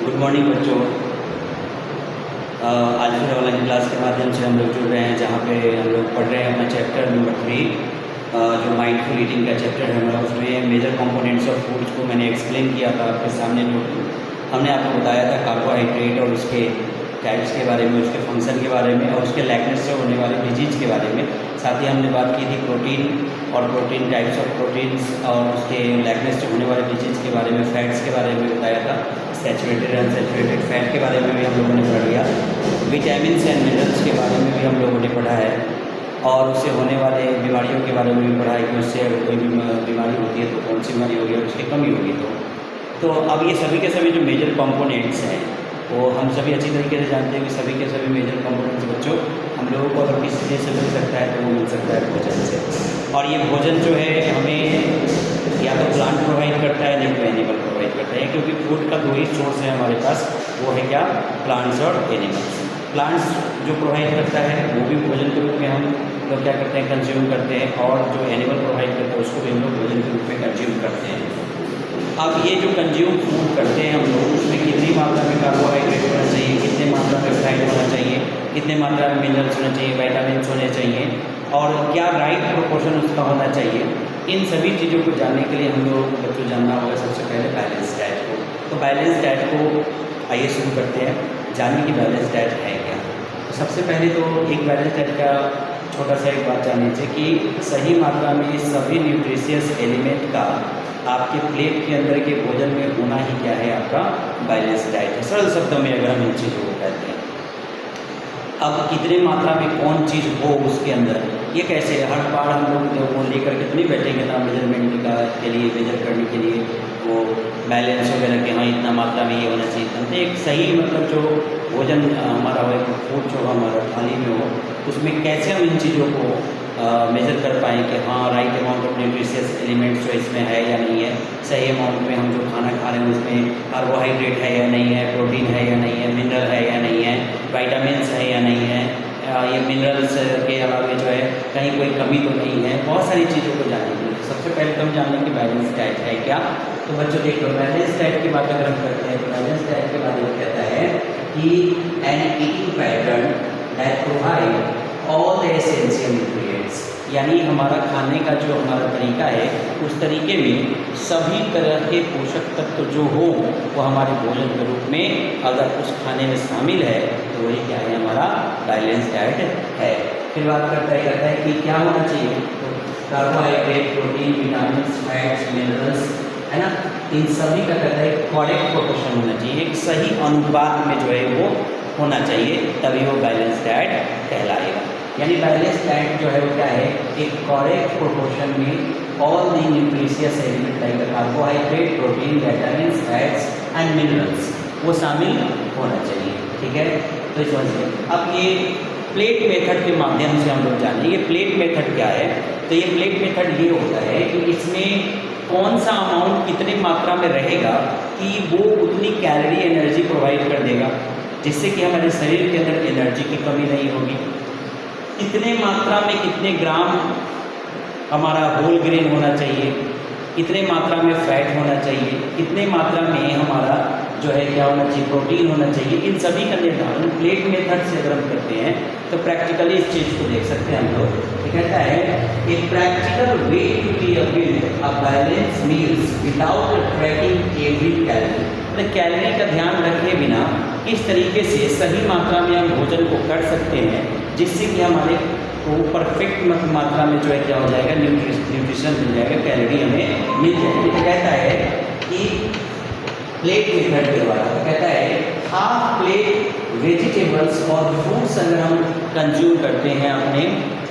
Good morning बच्चों। आज फिर ऑनलाइन क्लास के माध्यम से हम लोग जुड़ रहे हैं, जहाँ पे हम लोग पढ़ रहे हैं अपना चैप्टर नंबर 3 जो माइंडफुल ईटिंग का चैप्टर है हमारा। उसमें मेजर कंपोनेंट्स ऑफ फूड्स को मैंने एक्सप्लेन किया था आपके सामने। हमने आपको बताया था कार्बोहाइड्रेट और उसके टाइप्स के बारे में, उसके फंक्शन के बारे में और उसके लैकनेस से होने वाले डिजीज़ के बारे में। साथ ही हमने बात की थी प्रोटीन और प्रोटीन टाइप्स ऑफ प्रोटीन्स और उसके लैकनेस से होने वाले डिजीज़ के बारे में। फैट्स के बारे में बताया था, सैचुरेटेड अनसैचुरेटेड फैट के बारे में भी हम लोगों ने पढ़ लिया। विटामिन एंड मिनरल्स के बारे में भी हम लोगों ने पढ़ा है और उससे होने वाले बीमारियों के बारे में भी पढ़ा है कि उससे अगर कोई भी बीमारी होती है तो कौन सी बीमारी होगी और उसकी कमी होगी। तो अब ये सभी के सभी जो मेजर कंपोनेंट्स हैं वो हम सभी अच्छी तरीके से जानते हैं कि सभी के सभी मेजर कंपोनेंट्स बच्चों हम लोगों को अगर किसी चीज़ से मिल सकता है तो वो मिल सकता है भोजन से। और ये भोजन जो है हमें या तो प्लांट प्रोवाइड करता है, नहीं तो एनिमल प्रोवाइड करता है, क्योंकि फूड का दो ही सोर्स है हमारे पास, वो है क्या, प्लांट्स और एनिमल्स। प्लांट्स जो प्रोवाइड करता है वो भी भोजन के रूप में हम लोग क्या करते हैं, कंज्यूम करते हैं, और जो एनिमल प्रोवाइड करता है उसको भी हम लोग भोजन के रूप में कंज्यूम करते हैं। अब ये जो कंज्यूम फूड करते हैं हम लोग, उसमें कितनी मात्रा में कार्बोहाइड्रेट होना चाहिए, कितने मात्रा में फैट होना चाहिए, कितने मात्रा में मिनरल्स होना चाहिए, विटामिन्स होने चाहिए, और क्या राइट प्रोपोर्शन उसका होना चाहिए, इन सभी चीज़ों को जानने के लिए हम लोग बच्चों जानना होगा सबसे पहले बैलेंस डाइट को। तो बैलेंस डाइट को आइए शुरू करते हैं, जानिए कि बैलेंस डाइट है क्या। तो सबसे पहले तो एक बैलेंस डाइट का छोटा सा एक बात जान लीजिए कि सही मात्रा में सभी न्यूट्रिशियस एलिमेंट का आपके प्लेट के अंदर के भोजन में होना ही क्या है, आपका बैलेंस डाइट है। सरल शब्दों में अगर हम इन चीज़ों को कहते हैं, अब कितने मात्रा में कौन चीज़ हो उसके अंदर, ये कैसे हर बार हम लोग वो लेकर के तो नहीं बैठेंगे ना मेजरमेंट का के लिए, मेजर करने के लिए वो बैलेंस वगैरह के हाँ इतना मात्रा में ये होना चाहिए। तो एक सही मतलब जो भोजन हमारा हो, फूड जो हमारा थाली में हो, उसमें कैसे हम इन चीज़ों को मेजर कर पाएँ कि हाँ right amount of nutritious elements जो इसमें है या नहीं है, सही अमाउंट में हम जो खाना खा रहे हैं उसमें कार्बोहाइड्रेट है या नहीं है, प्रोटीन है या नहीं है, मिनरल है या नहीं है, विटामिन्स है या नहीं है, ये मिनरल्स के अलावा जो है कहीं कोई कमी तो नहीं है। बहुत सारी चीज़ों को जानने के लिए सबसे पहले तो हम जान लें कि बैलेंस डाइट है क्या। तो बच्चों देखो, बैलेंस डाइट की बात अगर हम करते हैं तो बैलेंस डाइट के बारे में कहता है कि an eating pattern that provide all the essential nutrients, यानी हमारा खाने का जो हमारा तरीका है उस तरीके में सभी तरह के पोषक तत्व जो हो वो हमारे भोजन के रूप में अगर उस खाने में शामिल है तो वही क्या है, हमारा बैलेंस डाइट है। फिर बात कहता है कि क्या होना चाहिए, तो carbohydrate, protein, vitamin, fats, minerals है ना, इन सभी का कहता है करेक्ट प्रोपोर्शन होना चाहिए, एक सही अनुपात में जो है वो होना चाहिए, तभी वो बैलेंस डाइट कहलाएगा। यानी बैलेंस डाइट जो है वो क्या है, एक करेक्ट प्रोपोर्शन में all the nutritious element like carbohydrate, protein, vitamins, fats and minerals वो शामिल होना चाहिए। ठीक है, तो समझिए। अब ये प्लेट मेथड के माध्यम से हम लोग जानें ये प्लेट मेथड क्या है। तो ये प्लेट मेथड ये होता है कि इसमें कौन सा अमाउंट कितनी मात्रा में रहेगा कि वो उतनी कैलोरी एनर्जी प्रोवाइड कर देगा जिससे कि हमारे शरीर के अंदर एनर्जी की कमी नहीं होगी। कितने मात्रा में कितने ग्राम हमारा होल ग्रेन होना चाहिए, कितने मात्रा में फैट होना चाहिए, कितने मात्रा में हमारा जो है क्या होना चाहिए, प्रोटीन होना चाहिए, इन सभी का निर्धारण प्लेट मेथड से अगर हम करते हैं तो प्रैक्टिकली इस चीज़ को देख सकते हैं हम लोग। ये कहता है एक practical way to be build a balance meals without tracking every calorie, मतलब कैलोरी का ध्यान रखे बिना किस तरीके से सही मात्रा में हम भोजन को कर सकते हैं जिससे कि हमारे को परफेक्ट मात्रा में जो है क्या हो जाएगा, न्यूट्रिशन मिल जाएगा, कैलोरी हमें मिल जाएगी। तो कहता है कि प्लेट मेथड के द्वारा कहता है हाफ प्लेट वेजिटेबल्स और फ्रूट्स अगर हम कंज्यूम करते हैं अपने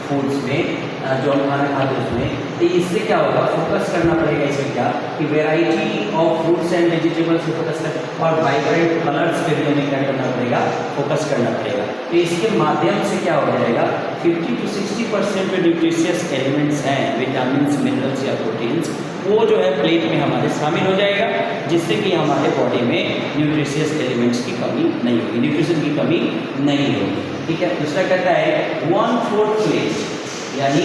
फूड्स में जो हम खाना खाते हैं उसमें, तो इससे क्या होगा, फोकस करना पड़ेगा इसमें क्या कि variety of fruits and vegetables पे फोकस कर और वाइब्रेंट कलर्स पे भी हमें क्या करना पड़ेगा, फोकस करना पड़ेगा। तो इसके माध्यम से क्या हो जाएगा, 50 to 60% जो न्यूट्रिशियस एलिमेंट्स हैं, विटामिन, मिनरल्स या प्रोटीन्स, वो जो है प्लेट में हमारे शामिल हो जाएगा जिससे कि हमारे बॉडी में न्यूट्रिशियस एलिमेंट्स की कमी नहीं होगी, न्यूट्रिशन की कमी नहीं होगी। ठीक है, दूसरा कहता है 1/4 प्लेट यानी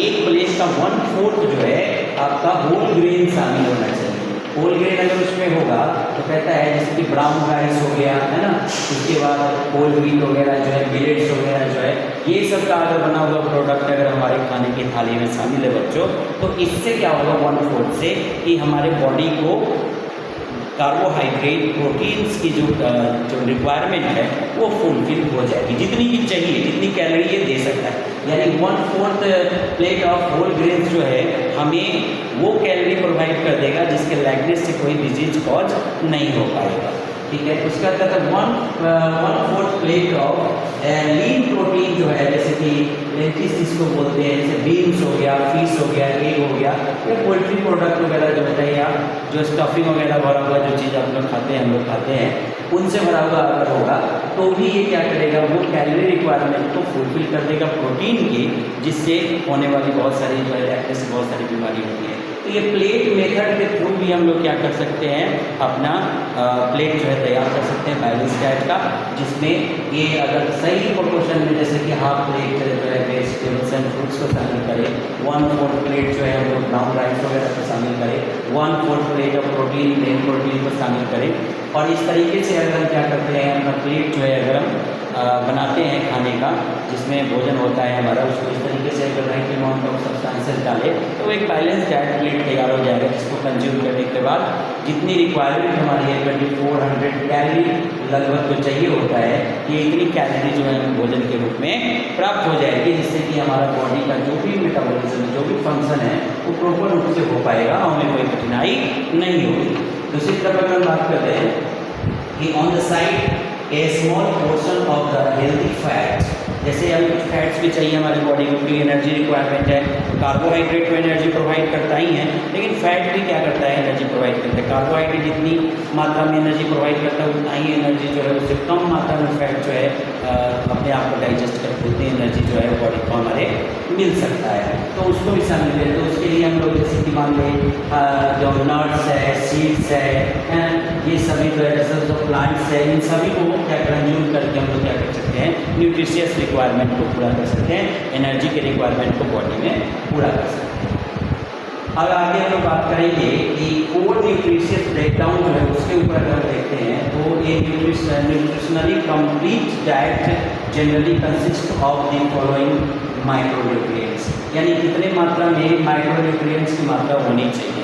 एक प्लेट का 1/4 जो है आपका होल ग्रेन शामिल होना चाहिए। होल ग्रेन अगर उसमें होगा तो कहता है जैसे कि ब्राउन राइस हो गया, है ना, उसके बाद होल व्हीट वगैरह जो है, मिलेट्स वगैरह जो है, ये सब का अगर बना हुआ प्रोडक्ट अगर हमारे खाने की थाली में शामिल है बच्चों, तो इससे क्या होगा 1/4 से कि हमारे बॉडी को कार्बोहाइड्रेट प्रोटीन्स की जो रिक्वायरमेंट है वो फुलफिल हो जाएगी, जितनी की चाहिए, जितनी कैलोरी ये दे सकता है। यानी 1/4 प्लेट ऑफ होल ग्रेन्स जो है हमें वो कैलोरी प्रोवाइड कर देगा जिसके लैगनेस से कोई डिजीज कॉज नहीं हो पाएगा। ठीक है, उसका कहता है 1/4 प्लेट ऑफ लीन प्रोटीन जो है, जैसे कि लेंटिस जिसको बोलते हैं, जैसे बीन्स हो गया, फिश हो गया, एग हो गया, या पोल्ट्री प्रोडक्ट वगैरह जो होता है, या जो स्टफिंग वगैरह भरा हुआ जो चीज़ आप लोग खाते हैं, हम लोग खाते हैं, उनसे भरा हुआ अगर होगा तो भी ये क्या करेगा, वो कैलोरी रिक्वायरमेंट को फुलफिल कर देगा प्रोटीन की, जिससे होने वाली बहुत सारी जो है लैक्टेस से बहुत सारी बीमारी होती है। तो ये प्लेट मेथड के थ्रू भी हम लोग क्या कर सकते हैं, अपना प्लेट जो है तैयार कर सकते हैं बैलेंस डाइट का, जिसमें ये अगर सही प्रोपोर्शन में, जैसे कि हाफ प्लेट जो है वेजिटेबल्स एंड फ्रूट्स को शामिल करें, 1/4 प्लेट जो है हम लोग ब्राउन राइस वगैरह को शामिल करें, 1/4 plate of protein main protein को शामिल करें, और इस तरीके से अगर हम क्या करते हैं, अपना प्लेट जो है अगर हम बनाते हैं खाने का, जिसमें भोजन होता है हमारा, उसको इस तरीके से अगर राइट अमाउंट ऑफ सब्सटेंसेस डालें तो एक बैलेंस डाइट प्लेट तैयार हो जाएगा, जिसको कंज्यूम करने के बाद जितनी रिक्वायरमेंट हमारी है 2400 कैलोरी लगभग जो चाहिए होता है, ये इतनी कैलोरी जो है भोजन के रूप में प्राप्त हो जाएगी, जिससे कि हमारा बॉडी का जो भी मेटाबॉलिज्म, जो भी फंक्शन है वो प्रॉपर रूप से हो पाएगा, हमें कोई कठिनाई नहीं होगी। दूसरी तरफ अगर हम बात करते हैं कि on the side A small portion of the healthy fats, जैसे हमें कुछ फैट्स भी चाहिए हमारी बॉडी को, क्योंकि एनर्जी रिक्वायरमेंट है, कार्बोहाइड्रेट तो एनर्जी प्रोवाइड करता ही है, लेकिन फैट भी क्या करता है, एनर्जी प्रोवाइड करता है। कार्बोहाइड्रेट जितनी मात्रा में एनर्जी प्रोवाइड करता है उतना ही एनर्जी जो है उससे कम मात्रा में फैट जो है अपने आप को डाइजेस्ट कर उतनी एनर्जी जो है बॉडी को हमारे मिल सकता है, तो उसको भी शामिल करें। तो उसके लिए हम लोग जैसे कि मान लें जो नट्स है, सीड्स है, ये सभी जो है जो प्लांट्स है, इन सभी को क्या कंज्यूम करके हम लोग क्या कर सकते हैं, न्यूट्रिशियस रिक्वायरमेंट को पूरा कर सकते हैं, एनर्जी के रिक्वायरमेंट को बॉडी में पूरा कर सकते हैं। अब आगे हम लोग बात करेंगे कि कोर न्यूट्रिशियस ब्रेकडाउन जो है उसके ऊपर अगर हम देखते हैं, तो ये nutritionally complete diet generally consist of the following micronutrients, यानी कितने मात्रा में माइक्रोन्यूट्रिएंट्स की मात्रा होनी चाहिए।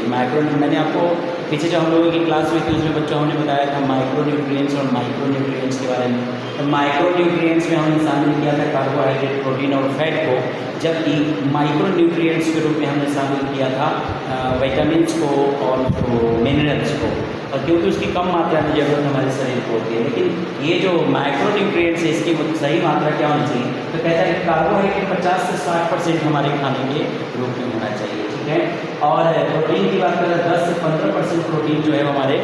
मैंने आपको पीछे जो हम लोगों की क्लास हुई थी उसमें बच्चों हमने बताया था माइक्रोन्यूट्रिएंट्स और माइक्रोन्यूट्रिएंट्स के बारे में। तो माइक्रोन्यूट्रिएंट्स में हमने शामिल किया था कार्बोहाइड्रेट, प्रोटीन और फैट को, जबकि माइक्रोन्यूट्रिएंट्स के रूप में हमने शामिल किया था विटामिन्स को और मिनरल्स को, और क्योंकि उसकी कम मात्रा में ज़रूरत हमारे शरीर को होती है। लेकिन ये जो माइक्रोन्यूट्रिएंट्स है इसकी सही मात्रा क्या होनी चाहिए, तो कहता है कि कार्बोहाइड्रेट 50 से 60% हमारे खाने के रूप में होना चाहिए, ठीक है। और प्रोटीन की बात करें 10 से 15% प्रोटीन जो है हमारे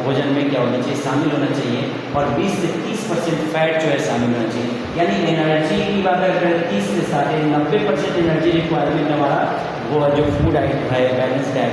भोजन में क्या होना चाहिए, शामिल होना चाहिए, और 20 से 30% फैट जो है शामिल होना चाहिए। यानी एनर्जी की बात करें 30 से 90% एनर्जी रिक्वायरमेंट हमारा वो जो फूड आइटम है, बैलेंस डाइट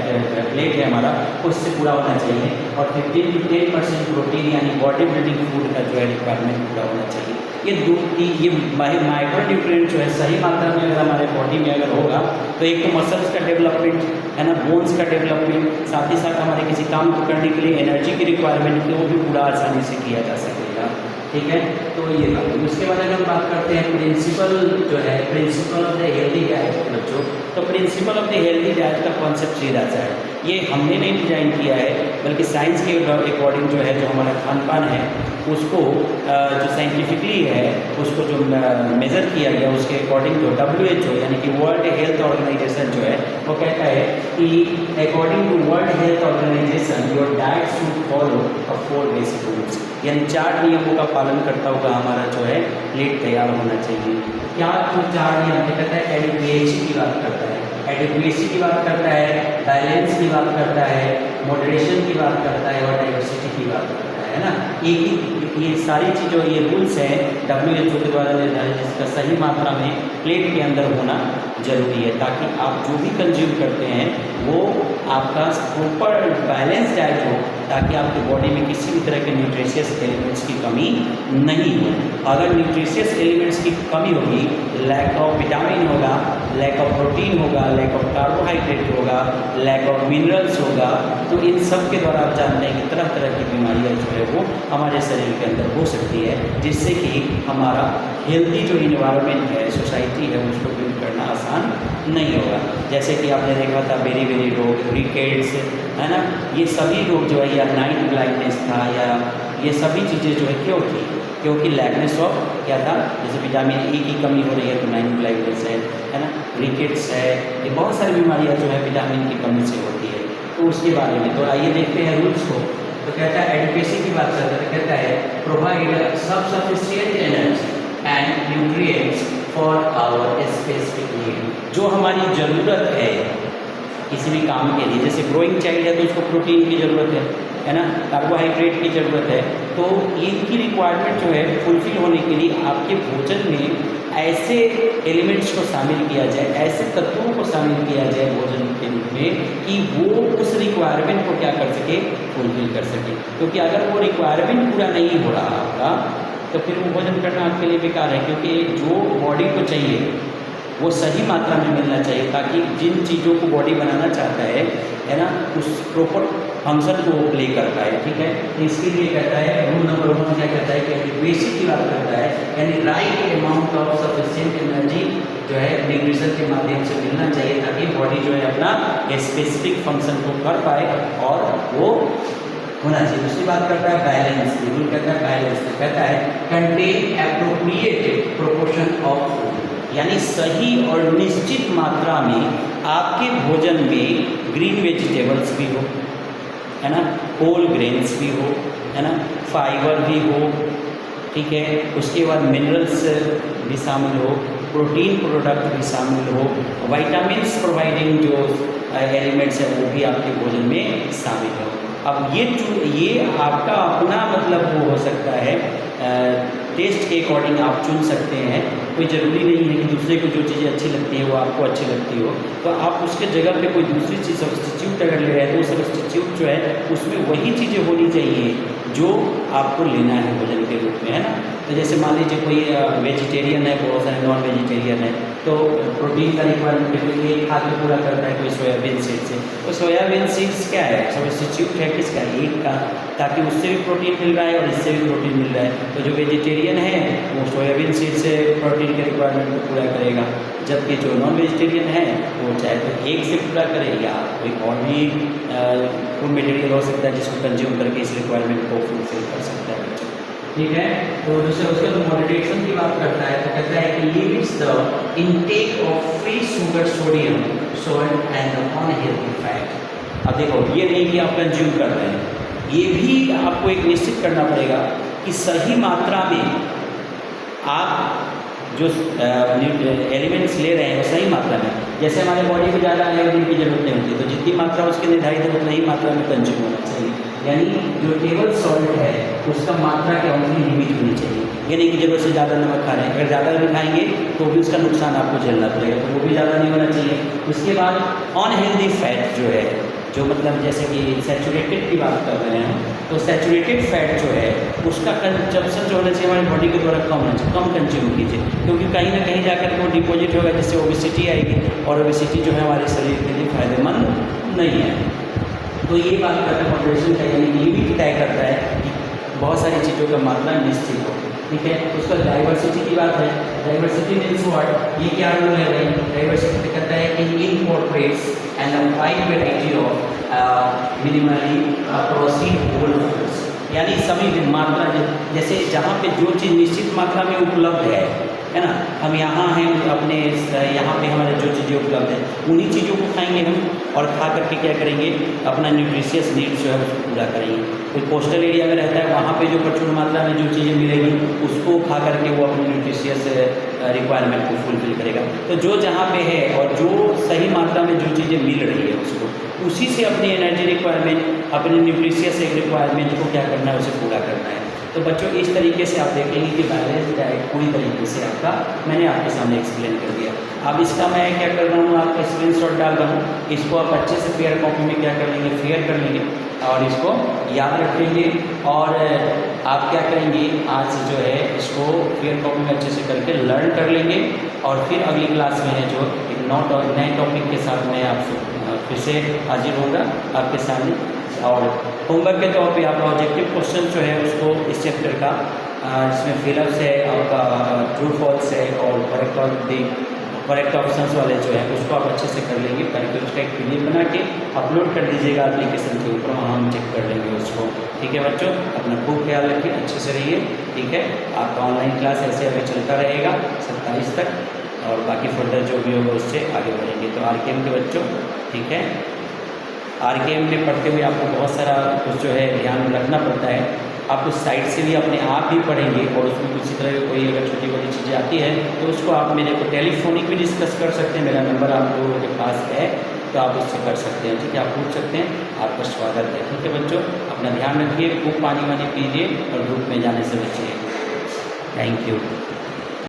प्लेट है हमारा, उससे पूरा होना चाहिए, और 15 to 10% प्रोटीन यानी बॉडी बिल्डिंग फूड का जो है रिक्वायरमेंट पूरा होना चाहिए। ये माइक्रोन्यूट्रिएंट जो है सही मात्रा में अगर हमारे बॉडी में अगर होगा तो एक तो मसल्स का डेवलपमेंट है ना, बोन्स का डेवलपमेंट, साथ ही साथ हमारे किसी काम को करने के लिए एनर्जी की रिक्वायरमेंट को भी पूरा आसानी से किया जा सकेगा, ठीक है। तो ये बात, उसके बाद अगर हम बात करते हैं प्रिंसिपल जो है, principle of the healthy diet बच्चों, तो principle of the healthy diet का कॉन्सेप्ट सीधा सा है, ये हमने नहीं डिजाइन किया है, बल्कि साइंस के अकॉर्डिंग जो है, जो हमारा खान पान है उसको जो साइंटिफिकली है उसको जो मेज़र किया गया, उसके अकॉर्डिंग जो WHO यानी कि वर्ल्ड हेल्थ ऑर्गेनाइजेशन जो है वो कहता है कि according to world health organization your diet should follow 4 basic rules, यानी 4 नियमों का पालन करता हुआ हमारा जो है प्लेट तैयार होना चाहिए। क्या तो 4 नियम कहता है, एडिक्वेसी की बात करता है, एडिक्वेसी की बात करता है, बैलेंस की बात करता है, मॉडरेशन की बात करता है, और डाइवर्सिटी की बात करता है ना। ये सारी चीज़ों, ये रूल्स हैं WHO के द्वारा निर्धारित, जिसका सही मात्रा में प्लेट के अंदर होना ज़रूरी है, ताकि आप जो भी कंज्यूम करते हैं वो आपका प्रॉपर बैलेंस डाइट हो, ताकि आपकी बॉडी में किसी भी तरह के न्यूट्रिशियस एलिमेंट्स की कमी नहीं हो। अगर न्यूट्रिशियस एलिमेंट्स की कमी होगी, लैक ऑफ विटामिन होगा, लैक ऑफ प्रोटीन होगा, लैक ऑफ कार्बोहाइड्रेट होगा, लैक ऑफ मिनरल्स होगा, तो इन सब के द्वारा आप जानते हैं कि तरह तरह की बीमारियाँ जो है वो हमारे शरीर के अंदर हो सकती है, जिससे कि हमारा हेल्दी जो इन्वायरमेंट है, सोसाइटी है, उसको बिल्ड करना आसान नहीं होगा। जैसे कि आपने देखा था बेरी बेरी रोग, रिकेट्स, है ना, ये सभी रोग जो है, या नाइट ब्लाइंडनेस था, या ये सभी चीज़ें जो है क्यों थी? क्योंकि लैकनेस ऑफ क्या था, जैसे विटामिन ई की कमी हो रही है तो नाइट ब्लाइंडनेस है ना, रिकेट्स है, ये बहुत सारी बीमारियाँ जो है विटामिन की कमी से होती है। तो उसके बारे में तो आइए देखते हैं रूल्स को। तो कहता है एडिक्वेसी की बात करता है, कहता है provide sufficient energy and nutrients for our specific need. जो हमारी ज़रूरत है किसी भी काम के लिए, जैसे ग्रोइंग चाइल्ड है तो उसको प्रोटीन की ज़रूरत है ना, कार्बोहाइड्रेट की ज़रूरत है, तो इनकी रिक्वायरमेंट जो है फुलफिल होने के लिए आपके भोजन में ऐसे एलिमेंट्स को शामिल किया जाए, ऐसे तत्वों को शामिल किया जाए भोजन के रूप में कि वो उस रिक्वायरमेंट को क्या कर सके, फुलफिल कर सके। क्योंकि अगर वो रिक्वायरमेंट पूरा नहीं हो रहा आपका, तो फिर वो भोजन करना आपके लिए बेकार है। क्योंकि जो बॉडी को चाहिए वो सही मात्रा में मिलना चाहिए, ताकि जिन चीज़ों को बॉडी बनाना चाहता है ना, उस प्रॉपर फंक्शन को वो प्ले कर पाए। ठीक है, तो इसके लिए कहता है रूल नंबर 1 क्या कहता है कि बेसिक की बात करता है, यानी right amount of sufficient energy जो है न्यूट्रिशन के माध्यम से मिलना चाहिए, ताकि बॉडी जो है अपना स्पेसिफिक फंक्शन को कर पाए और वो होना चाहिए। दूसरी बात करता है बैलेंस, रूल कहता है बैलेंस, कहता है contain appropriate proportion of food, यानी सही और निश्चित मात्रा में आपके भोजन में ग्रीन वेजिटेबल्स भी हो, है ना, होल ग्रेन्स भी हो, है ना, फाइबर भी हो, ठीक है, उसके बाद मिनरल्स भी शामिल हो, प्रोटीन प्रोडक्ट भी शामिल हो, विटामिन्स प्रोवाइडिंग जो एलिमेंट्स है वो भी आपके भोजन में शामिल हो। अब ये आपका अपना मतलब वो हो सकता है, टेस्ट के अकॉर्डिंग आप चुन सकते हैं। कोई ज़रूरी नहीं है कि दूसरे को जो चीज़ें अच्छी लगती है वो आपको अच्छी लगती हो, तो आप उसके जगह पे कोई दूसरी चीज़ सब्स्टिट्यूट अगर ले रहे हैं तो सब्स्टिट्यूट जो है उसमें वही चीज़ें होनी चाहिए जो आपको लेना है भोजन के रूप में, है ना। तो जैसे मान लीजिए कोई वेजिटेरियन है, बहुत सारे नॉन वेजिटेरियन है, तो प्रोटीन का रिक्वायरमेंट ये खा के पूरा करता है कोई सोयाबीन सीड्स है, तो सोयाबीन सीड्स क्या है, सब्स्टिट्यूट है किसका, एक का, ताकि उससे भी प्रोटीन मिल रहा है और इससे भी प्रोटीन मिल रहा है। तो जो वेजिटेरियन है वो सोयाबीन सीड से प्रोटीन के रिक्वायरमेंट को पूरा करेगा, जबकि जो नॉन वेजिटेरियन है वो चाहे तो एग से पूरा करे या कोई और भी फूड मटेरियल हो सकता है जिसको कंज्यूम करके इस रिक्वायरमेंट को फुलफिल कर सकता है बच्चों। ठीक है, तो दूसरे उसके तो मॉडरेशन की बात करता है, तो कहता है कि limits the intake of free sugar, sodium, salt and the unhealthy fat. अब देखो, ये नहीं कि आप कंज्यूम कर रहे हैं, ये भी आपको एक निश्चित करना पड़ेगा कि सही मात्रा में आप जो एलिमेंट्स ले रहे हैं वो सही मात्रा में, जैसे हमारे बॉडी को ज़्यादा आयोडीन की जरूरत नहीं होती, तो जितनी मात्रा उसके निर्धारित है उतना ही मात्रा में कंज्यूम होना चाहिए। यानी जो टेबल सॉल्ट है उसका मात्रा क्या होनी, लिमिट होनी चाहिए। ये नहीं कि जरूरत से ज़्यादा नमक खा रहे हैं, अगर ज़्यादा भी खाएंगे तो भी उसका नुकसान आपको झेलना पड़ेगा, तो वो भी ज़्यादा नहीं होना चाहिए। उसके बाद अनहेल्दी फैट जो है, जो मतलब जैसे कि सैचुरेटेड की बात कर रहे हैं, तो सैचुरेटेड फैट जो है उसका कंजप्शन जो होना चाहिए हमारे बॉडी के द्वारा कम होना चाहिए, कम कंज्यूम कीजिए, क्योंकि कहीं ना कहीं जाकर के वो डिपॉजिट होगा, जिससे ओबेसिटी आएगी, और ओबेसिटी जो है हमारे शरीर के लिए फ़ायदेमंद नहीं है। तो ये बात करता है मॉडरेशन का, यानी लिमिट तय करता है कि बहुत सारी चीज़ों का मात्रा निश्चित हो। ठीक है, उसका डाइवर्सिटी की बात है, डाइवर्सिटी मीन्स व्हाट, ये क्या रूल है भाई, डाइवर्सिटी कहता है कि incorporates and a wide variety of minimally processed whole foods, यानी सभी मात्रा जैसे जहाँ पे जो चीज़ निश्चित मात्रा में उपलब्ध है ना, हम यहाँ हैं अपने यहाँ पे हमारे जो चीज़ें उपलब्ध हैं उन्हीं चीज़ों को खाएंगे हम, और खा करके क्या करेंगे, अपना न्यूट्रिशियस नीड्स जो है उसको पूरा करेंगे। कोई कोस्टल एरिया में रहता है, वहाँ पे जो प्रचुर मात्रा में जो चीज़ें मिलेगी उसको खा करके वो अपनी न्यूट्रिशियस रिक्वायरमेंट को फुलफिल करेगा। तो जो जहाँ पे है और जो सही मात्रा में जो चीज़ें मिल रही है उसको उसी से अपनी एनर्जी रिक्वायरमेंट, अपनी न्यूट्रिशियस एक रिक्वायरमेंट को क्या करना है, उसे पूरा करना है। तो बच्चों इस तरीके से आप देखेंगे कि बैलेंस डाइट पूरी तरीके से आपका मैंने आपके सामने एक्सप्लेन कर दिया। अब इसका मैं क्या कर रहा हूँ, आपका स्क्रीनशॉट डाल रहा हूँ, इसको आप अच्छे से फेयर कॉपी में क्या कर लेंगे, फेयर कर लेंगे और इसको याद रखेंगे। और आप क्या करेंगे, आज से जो है इसको फेयर कॉपी में अच्छे से करके लर्न कर लेंगे और फिर अगली क्लास में है जो एक नए टॉपिक के साथ मैं आपसे फिर से हाजिर होगा आपके सामने। और होमवर्क के तौर पे आप ऑब्जेक्टिव क्वेश्चन जो है उसको इस चैप्टर का जिसमें फिलअप्स है, आपका ट्रू फॉल्स है और करेक्ट ऑप्शंस वाले जो है उसको आप अच्छे से कर लेंगे, करके उसका एक PDF बना के अपलोड कर दीजिएगा एप्लीकेशन के ऊपर, वहाँ हम चेक कर लेंगे उसको। ठीक है बच्चों, अपना खूब ख्याल रखिए, अच्छे से रहिए। ठीक है, आपका ऑनलाइन क्लास ऐसे अभी चलता रहेगा 27 तक और बाकी फर्दर जो भी होगा उससे आगे बढ़ेंगे। तो RKM के बच्चों, ठीक है, RKM में पढ़ते हुए आपको बहुत सारा कुछ जो है ध्यान रखना पड़ता है। आप उस साइट से भी अपने आप ही पढ़ेंगे और उसमें किसी तरह की कोई अगर छोटी बड़ी चीज़ें आती है तो उसको आप मेरे को टेलीफोनिक भी डिस्कस कर सकते हैं, मेरा नंबर आप लोगों के पास है तो आप उससे कर सकते हैं। ठीक है, आप पूछ सकते हैं, आपका स्वागत है। ठीक है बच्चों, अपना ध्यान रखिए, खूब पानी वानी पीजिए और धूप में जाने से बचिए। Thank you.